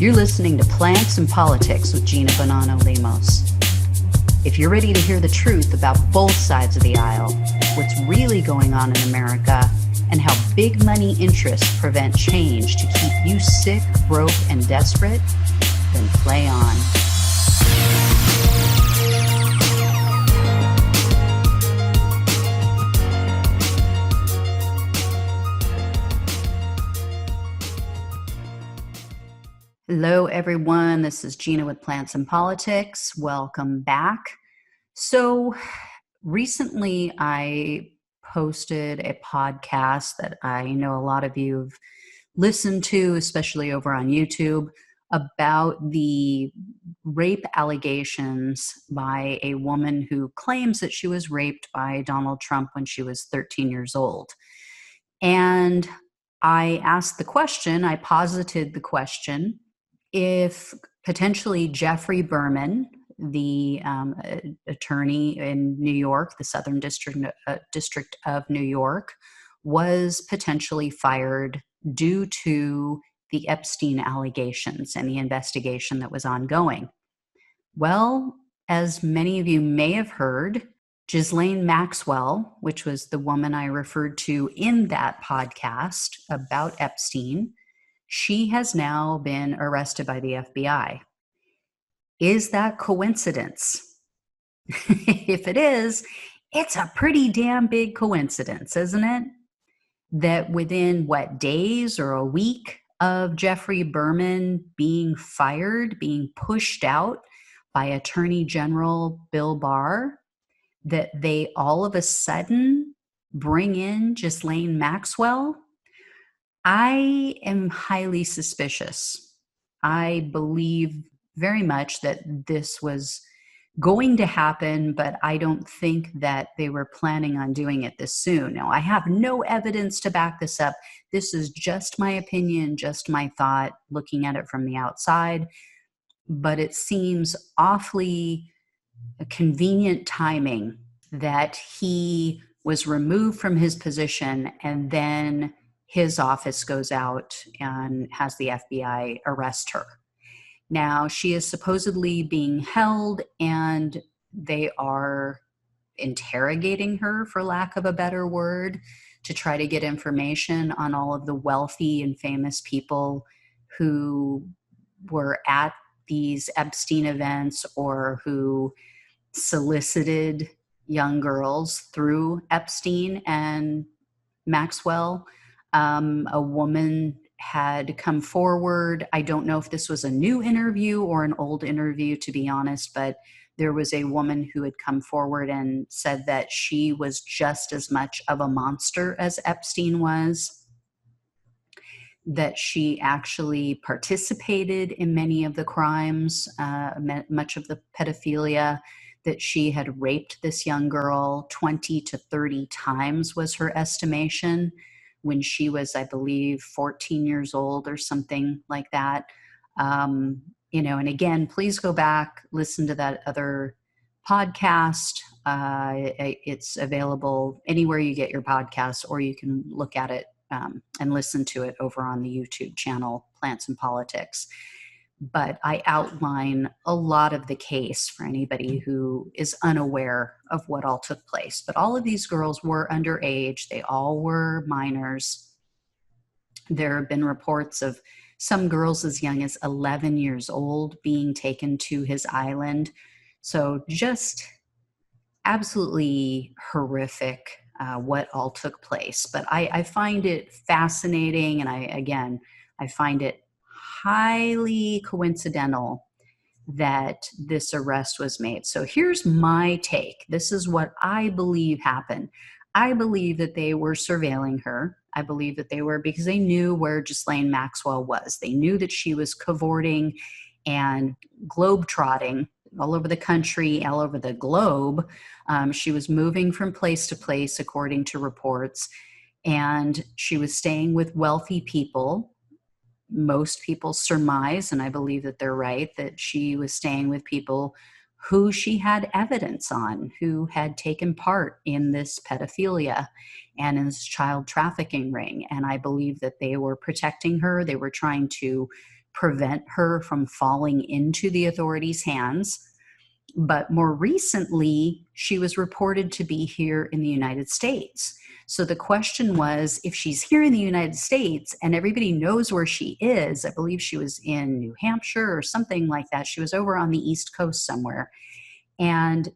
You're listening to Plants and Politics with Gina Bonanno-Lemos. If you're ready to hear the truth about both sides of the aisle, what's really going on in America, and how big money interests prevent change to keep you sick, broke, and desperate, then play on. Hello, everyone. This is Gina with Plants and Politics. Welcome back. So recently I posted a podcast that I know a lot of you have listened to, especially over on YouTube, about the rape allegations by a woman who claims that she was raped by Donald Trump when she was 13 years old. And I asked the question, I posited the question, if potentially Jeffrey Berman, the attorney in New York, the Southern District of New York, was potentially fired due to the Epstein allegations and the investigation that was ongoing. Well, as many of you may have heard, Ghislaine Maxwell, which was the woman I referred to in that podcast about Epstein, she has now been arrested by the FBI. Is that coincidence? If it is, it's a pretty damn big coincidence, isn't it? That within, days or a week of Jeffrey Berman being fired, being pushed out by Attorney General Bill Barr, that they all of a sudden bring in Ghislaine Maxwell? I am highly suspicious. I believe very much that this was going to happen, but I don't think that they were planning on doing it this soon. Now, I have no evidence to back this up. This is just my opinion, just my thought, looking at it from the outside. But it seems awfully convenient timing that he was removed from his position and then his office goes out and has the FBI arrest her. Now, she is supposedly being held and they are interrogating her, for lack of a better word, to try to get information on all of the wealthy and famous people who were at these Epstein events or who solicited young girls through Epstein and Maxwell. A woman had come forward. I don't know if this was a new interview or an old interview, to be honest, but there was a woman who had come forward and said that she was just as much of a monster as Epstein was, that she actually participated in many of the crimes, much of the pedophilia, that she had raped this young girl 20 to 30 times was her estimation, when she was, I believe, 14 years old or something like that. And again, please go back, listen to that other podcast. It's available anywhere you get your podcasts, or you can look at it and listen to it over on the YouTube channel, Plants and Politics. But I outline a lot of the case for anybody who is unaware of what all took place. But all of these girls were underage. They all were minors. There have been reports of some girls as young as 11 years old being taken to his island. So just absolutely horrific what all took place. But I find it fascinating, and I find it highly coincidental that this arrest was made. So here's my take. This is what I believe happened. I believe that they were surveilling her. I believe that they were, because they knew where Ghislaine Maxwell was. They knew that she was cavorting and globetrotting all over the country, all over the globe. She was moving from place to place, according to reports, and she was staying with wealthy people. Most people surmise, and I believe that they're right, that she was staying with people who she had evidence on, who had taken part in this pedophilia and in this child trafficking ring. And I believe that they were protecting her. They were trying to prevent her from falling into the authorities' hands. But more recently, she was reported to be here in the United States. So the question was, if she's here in the United States and everybody knows where she is, I believe she was in New Hampshire or something like that. She was over on the East Coast somewhere, and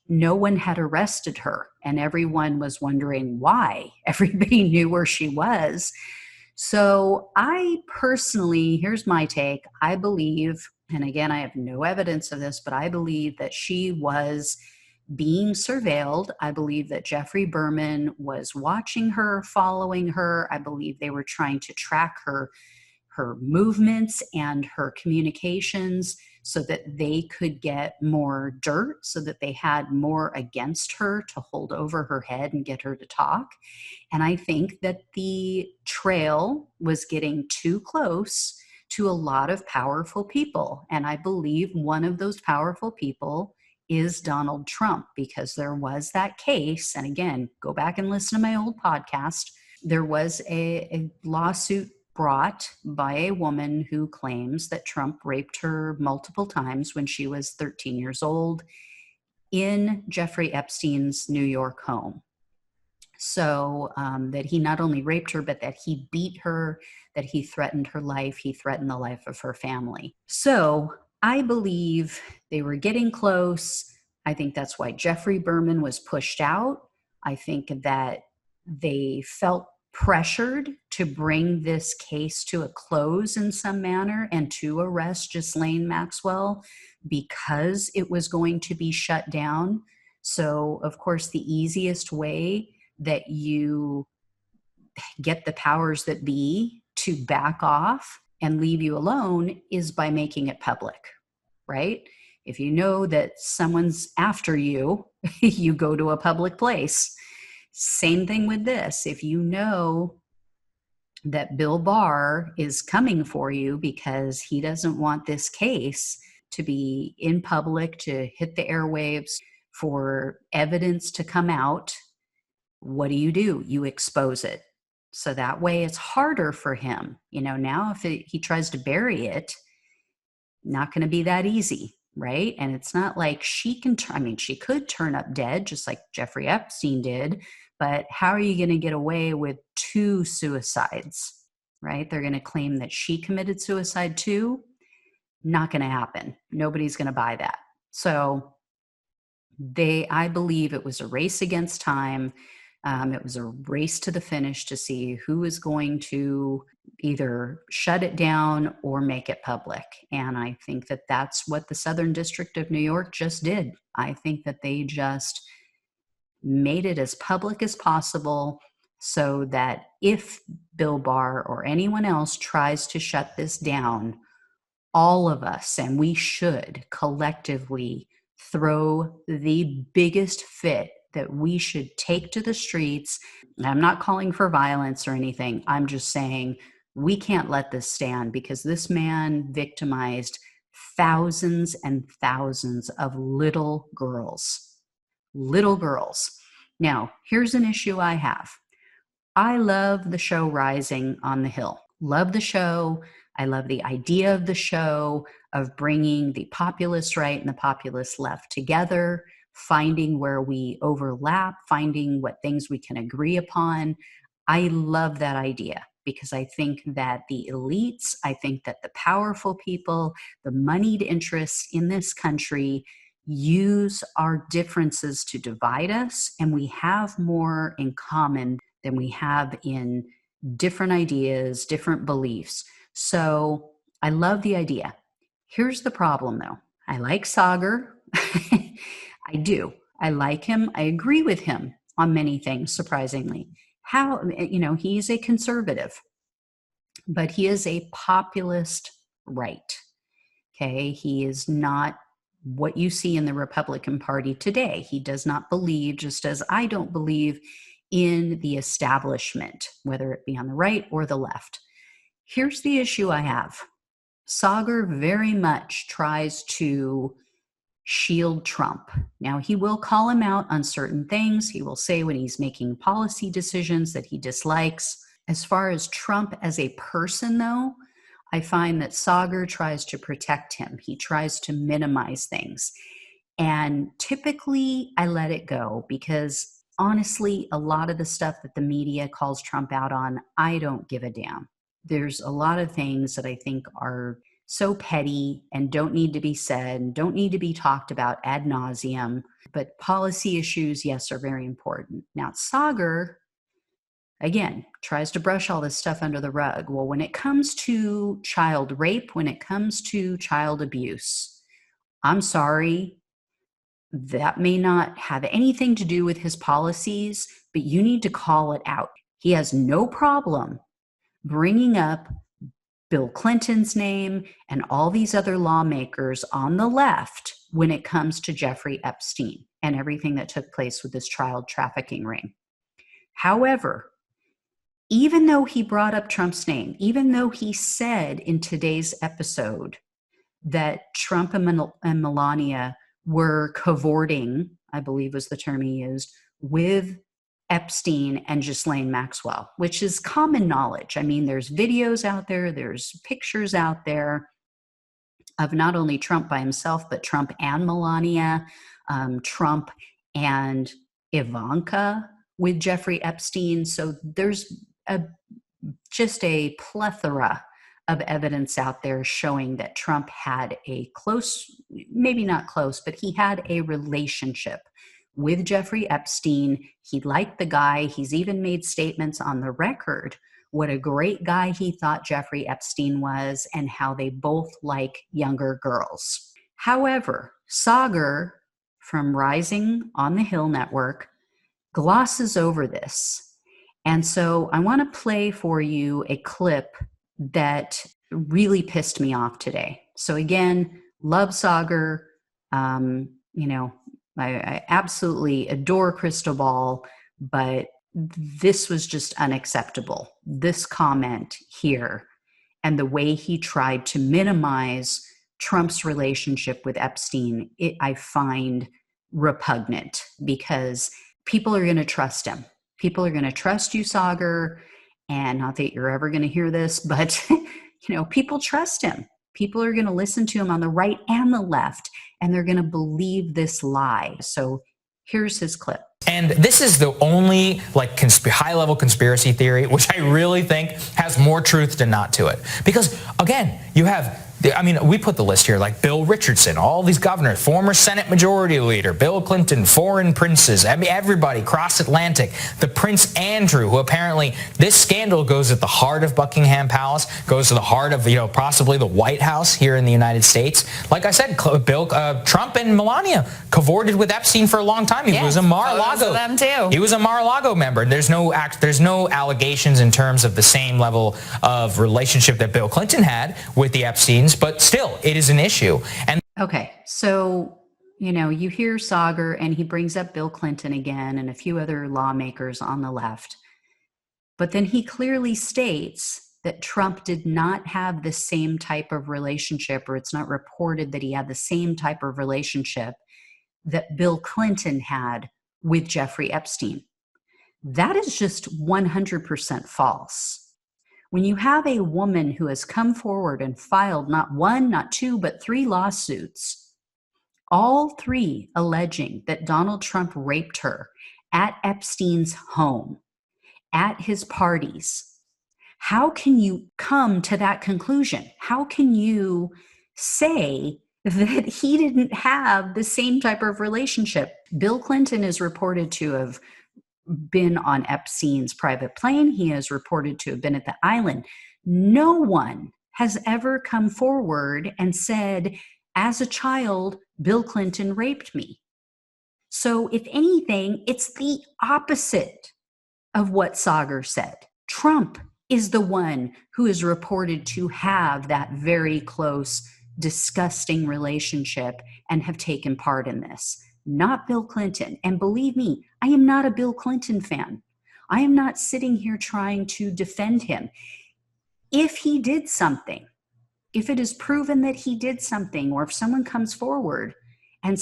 no one had arrested her. And everyone was wondering why. Everybody knew where she was. So I personally, here's my take. I believe, and again, I have no evidence of this, but I believe that she was being surveilled. I believe that Geoffrey Berman was watching her, following her. I believe they were trying to track her movements and her communications so that they could get more dirt, so that they had more against her to hold over her head and get her to talk. And I think that the trail was getting too close to a lot of powerful people. And I believe one of those powerful people is Donald Trump, because there was that case. And again, go back and listen to my old podcast. There was a lawsuit brought by a woman who claims that Trump raped her multiple times when she was 13 years old in Jeffrey Epstein's New York home. So that he not only raped her, but that he beat her, that he threatened her life, he threatened the life of her family. So I believe they were getting close. I think that's why Geoffrey Berman was pushed out. I think that they felt pressured to bring this case to a close in some manner and to arrest Ghislaine Maxwell because it was going to be shut down. So, of course, the easiest way that you get the powers that be to back off and leave you alone is by making it public, right? If you know that someone's after you, you go to a public place. Same thing with this. If you know that Bill Barr is coming for you because he doesn't want this case to be in public, to hit the airwaves, for evidence to come out, what do? You expose it. So that way it's harder for him. Now if he tries to bury it, not going to be that easy, right? And it's not like she could turn up dead just like Jeffrey Epstein did, but how are you going to get away with 2 suicides, right? They're going to claim that she committed suicide too. Not going to happen. Nobody's going to buy that. So I believe it was a race against time. It was a race to the finish to see who is going to either shut it down or make it public. And I think that that's what the Southern District of New York just did. I think that they just made it as public as possible so that if Bill Barr or anyone else tries to shut this down, all of us, and we should collectively throw the biggest fit that we should take to the streets. I'm not calling for violence or anything. I'm just saying we can't let this stand, because this man victimized thousands and thousands of little girls. Little girls. Now, here's an issue I have. I love the show Rising on the Hill. Love the show. I love the idea of the show, of bringing the populist right and the populist left together, finding where we overlap, finding what things we can agree upon. I love that idea, because I think that the elites, I think that the powerful people, the moneyed interests in this country use our differences to divide us, and we have more in common than we have in different ideas, different beliefs. So I love the idea. Here's the problem, though. I like Saagar. I do. I like him. I agree with him on many things, surprisingly. He's a conservative, but he is a populist right. Okay. He is not what you see in the Republican Party today. He does not believe, just as I don't believe, in the establishment, whether it be on the right or the left. Here's the issue I have. Saagar very much tries to shield Trump. Now, he will call him out on certain things. He will say when he's making policy decisions that he dislikes. As far as Trump as a person, though, I find that Saagar tries to protect him. He tries to minimize things. And typically I let it go because honestly, a lot of the stuff that the media calls Trump out on, I don't give a damn. There's a lot of things that I think are so petty and don't need to be said, don't need to be talked about ad nauseum. But policy issues, yes, are very important. Now, Saagar, again, tries to brush all this stuff under the rug. Well, when it comes to child rape, when it comes to child abuse, I'm sorry, that may not have anything to do with his policies, but you need to call it out. He has no problem bringing up Bill Clinton's name and all these other lawmakers on the left when it comes to Jeffrey Epstein and everything that took place with this child trafficking ring. However, even though he brought up Trump's name, even though he said in today's episode that Trump and Melania were cavorting, I believe was the term he used, with Epstein and Ghislaine Maxwell, which is common knowledge. I mean, there's videos out there, there's pictures out there of not only Trump by himself, but Trump and Melania, Trump and Ivanka with Jeffrey Epstein. So there's just a plethora of evidence out there showing that Trump had a close, maybe not close, but he had a relationship with Jeffrey Epstein. He liked the guy. He's even made statements on the record what a great guy he thought Jeffrey Epstein was and how they both like younger girls. However, Saagar from Rising on the Hill Network glosses over this. And so I want to play for you a clip that really pissed me off today. So again, love Saagar. I absolutely adore Crystal Ball, but this was just unacceptable. This comment here and the way he tried to minimize Trump's relationship with Epstein, I find repugnant because people are going to trust him. People are going to trust you, Saagar, and not that you're ever going to hear this, but people trust him. People are going to listen to him on the right and the left, and they're going to believe this lie. So here's his clip. And this is the only high-level conspiracy theory, which I really think has more truth than not to it. Because, again, you have, we put the list here, like Bill Richardson, all these governors, former Senate Majority Leader, Bill Clinton, foreign princes, everybody, cross-Atlantic, the Prince Andrew, who apparently, this scandal goes at the heart of Buckingham Palace, goes to the heart of, possibly the White House here in the United States. Like I said, Trump and Melania cavorted with Epstein for a long time. He was a Mar-a-Lago. Them too. He was a Mar-a-Lago member. There's no allegations in terms of the same level of relationship that Bill Clinton had with the Epsteins, but still, it is an issue. And okay, so you hear Saagar, and he brings up Bill Clinton again and a few other lawmakers on the left, but then he clearly states that Trump did not have the same type of relationship, or it's not reported that he had the same type of relationship that Bill Clinton had with Jeffrey Epstein. That is just 100% false. When you have a woman who has come forward and filed not one, not two, but 3 lawsuits, all 3 alleging that Donald Trump raped her at Epstein's home, at his parties, how can you come to that conclusion? How can you say that he didn't have the same type of relationship? Bill Clinton is reported to have been on Epstein's private plane. He is reported to have been at the island. No one has ever come forward and said, as a child, Bill Clinton raped me. So if anything, it's the opposite of what Saagar said. Trump is the one who is reported to have that very close, disgusting relationship and have taken part in this, not Bill Clinton. And believe me, I am not a Bill Clinton fan. I am not sitting here trying to defend him. If he did something, if it is proven that he did something, or if someone comes forward and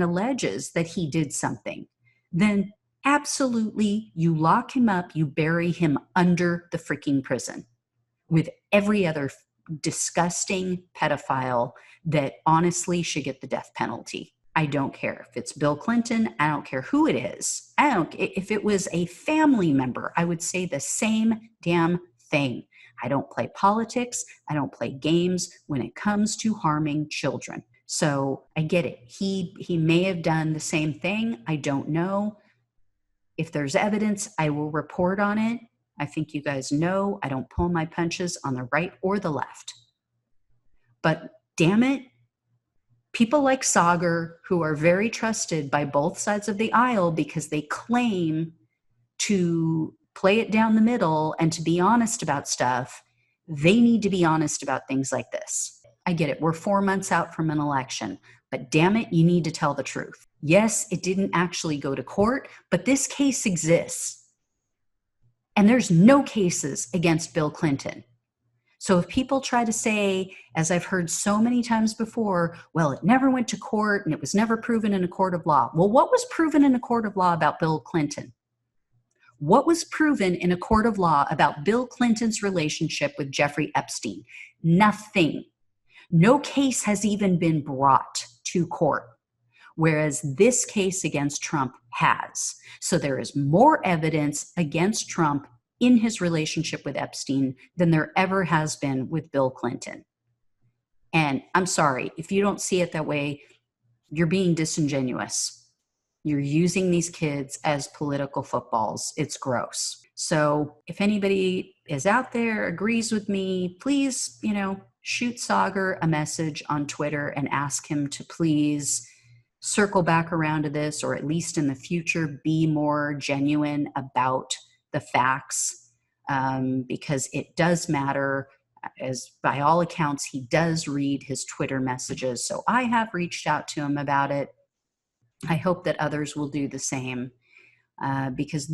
alleges that he did something, then absolutely you lock him up, you bury him under the freaking prison with every other disgusting pedophile that honestly should get the death penalty. I don't care if it's Bill Clinton. I don't care who it is. If it was a family member, I would say the same damn thing. I don't play politics. I don't play games when it comes to harming children. So I get it. He may have done the same thing. I don't know. If there's evidence, I will report on it. I think you guys know I don't pull my punches on the right or the left. But damn it, people like Saagar, who are very trusted by both sides of the aisle because they claim to play it down the middle and to be honest about stuff, they need to be honest about things like this. I get it. We're 4 months out from an election, but damn it, you need to tell the truth. Yes, it didn't actually go to court, but this case exists. And there's no cases against Bill Clinton. So if people try to say, as I've heard so many times before, well, it never went to court and it was never proven in a court of law. Well, what was proven in a court of law about Bill Clinton? What was proven in a court of law about Bill Clinton's relationship with Jeffrey Epstein? Nothing. No case has even been brought to court, whereas this case against Trump has. So there is more evidence against Trump in his relationship with Epstein than there ever has been with Bill Clinton. And I'm sorry, if you don't see it that way, you're being disingenuous. You're using these kids as political footballs. It's gross. So if anybody is out there, agrees with me, please, shoot Saagar a message on Twitter and ask him to please circle back around to this, or at least in the future, be more genuine about the facts, because it does matter. As by all accounts, he does read his Twitter messages. So I have reached out to him about it. I hope that others will do the same, because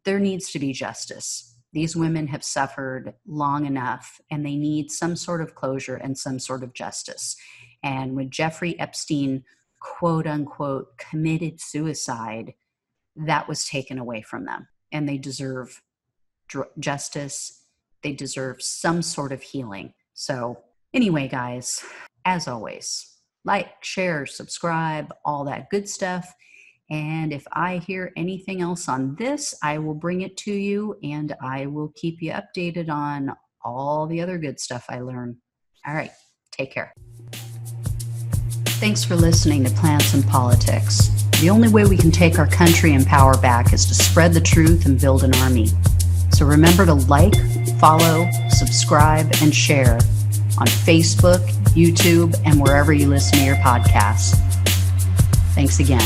there needs to be justice. These women have suffered long enough, and they need some sort of closure and some sort of justice. And when Jeffrey Epstein, quote unquote, committed suicide, that was taken away from them. And they deserve justice. They deserve some sort of healing. So anyway, guys, as always, like, share, subscribe, all that good stuff. And if I hear anything else on this, I will bring it to you, and I will keep you updated on all the other good stuff I learn. All right, take care. Thanks for listening to Plants and Politics. The only way we can take our country and power back is to spread the truth and build an army. So remember to like, follow, subscribe, and share on Facebook, YouTube, and wherever you listen to your podcasts. Thanks again.